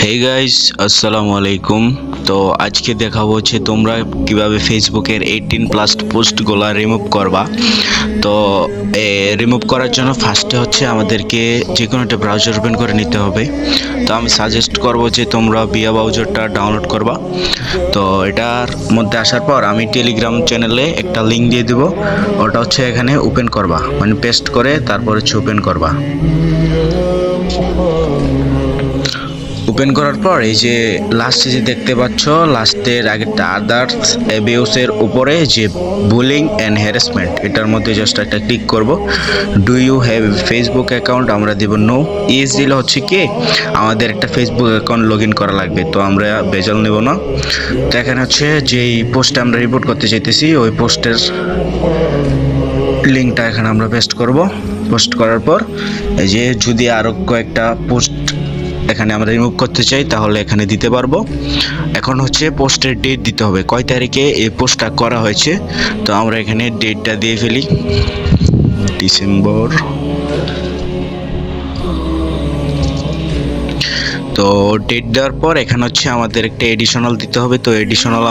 Hey guys, আসসালামু আলাইকুম। তো আজকে দেখাবো হচ্ছে তোমরা কিভাবে ফেসবুকের 18+ পোস্টগুলো রিমুভ করবা। তো রিমুভ করার জন্য ফার্স্টে হচ্ছে আমাদেরকে যে কোনো একটা ব্রাউজার ওপেন করে নিতে হবে। তো আমি সাজেস্ট করব যে তোমরা বিয়া ব্রাউজারটা ডাউনলোড করবা। তো এটার মধ্যে আসার পর আমি টেলিগ্রাম চ্যানেলে একটা লিঙ্ক দিয়ে দেব, ওটা হচ্ছে এখানে ওপেন করবা, মানে পেস্ট করে তারপর হচ্ছে ওপেন করবা। ওপেন করার পর এই যে লাস্টে যে দেখতে পাচ্ছ, লাস্টের আগেরটা আদার্স অ্যাবিউসের উপরে যে বুলিং অ্যান্ড হ্যারাসমেন্ট, এটার মধ্যে জাস্ট একটা ক্লিক করব। Do you have Facebook account, আমরা দেব নো। ইয়েস দিলে হচ্ছে কি আমাদের একটা ফেসবুক অ্যাকাউন্ট লগ ইন করা লাগবে, তো আমরা ভেজাল নেব না। তো এখানে হচ্ছে যেই পোস্টটা আমরা রিপোর্ট করতে চাইতেছি ওই পোস্টের লিঙ্কটা এখানে আমরা পেস্ট করব। পোস্ট করার পর এই যে যদি আরও কয়েকটা পোস্ট এখানে আমরা রিমুভ করতে চাই তাহলে এখানে দিতে পারবো। এখন হচ্ছে পোস্টের ডেট দিতে হবে, কয় তারিখে এই পোস্টটা করা হয়েছে। তো আমরা এখানে ডেটটা দিয়ে ফেলি, ডিসেম্বর। তো ডেট দেওয়ার পর এখানে হচ্ছে আমাদের একটা এডিশনাল দিতে হবে। তো এডিশনাল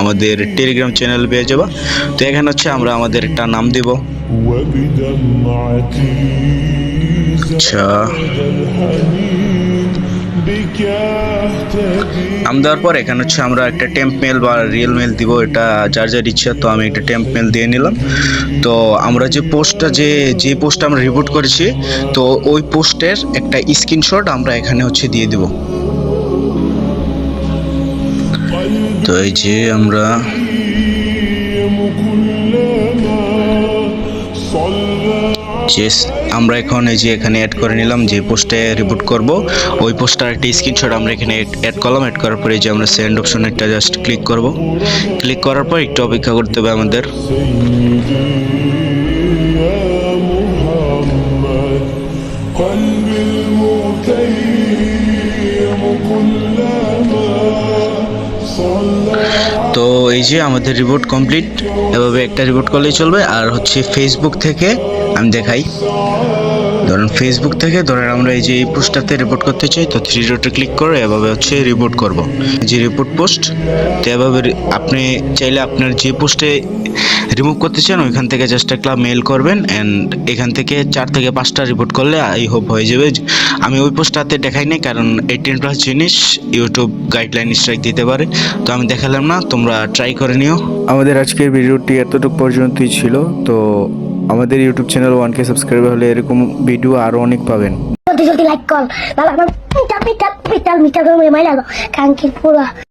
আমাদের টেলিগ্রাম চ্যানেল পেয়ে যাবো। তো এখানে হচ্ছে আমরা আমাদের একটা নাম দিব। আচ্ছা, নাম দেওয়ার পর এখানে হচ্ছে আমরা একটা টেম্প মেল বা রিয়েল মেল দিব, এটা যার যার ইচ্ছা। তো আমি একটা টেম্প মেল দিয়ে নিলাম। তো আমরা যে পোস্টটা আমরা রিপোর্ট করেছি, তো ওই পোস্টের একটা স্ক্রিনশট আমরা এখানে হচ্ছে দিয়ে দিব। তো এই যে আমরা এখন এই যে এখানে অ্যাড করে নিলাম যে পোস্টে রিপোর্ট করব, ওই পোস্টার একটা স্ক্রিনশট আমরা এখানে অ্যাড করলাম। অ্যাড করার পরে যে আমরা সেন্ড অপশনটা জাস্ট ক্লিক করব। ক্লিক করার পর একটু অপেক্ষা করতে হবে আমাদের। তো এই যে আমাদের রিপোর্ট কমপ্লিট। এভাবে একটা রিপোর্ট করলেই চলবে। আর হচ্ছে ফেসবুক থেকে আমি দেখাই, ধরেন আমরা এই যে এই পোস্টটাতে রিপোর্ট করতে চাই, তো থ্রি ডটে ক্লিক করে এভাবে হচ্ছে রিপোর্ট করব, যে রিপোর্ট পোস্ট। তো এভাবে আপনি চাইলে আপনার যে পোস্টে রিমুভ করতে চান ওইখান থেকে জাস্ট একটা মেল করবেন, অ্যান্ড এখান থেকে 4 থেকে 5টা রিপোর্ট করলে আই হোপ হয়ে যাবে। আমি ওই পোস্টটাতে দেখাই নাই, কারণ 18+ জিনিস ইউটিউব গাইডলাইন স্ট্রাইক দিতে পারে, তো আমি দেখালাম না। তোমরা ট্রাই করে নিও। আমাদের আজকের ভিডিওটি এতটুকু পর্যন্তই ছিল। তো আমাদের ইউটিউব চ্যানেল 1K সাবস্ক্রাইবার হলে এরকম ভিডিও আরো অনেক পাবেন। জলদি জলদি লাইক কর, লালা আমার মিটার মিটার মিটার মিটার করে মাইলা কাঙ্কির পুরা।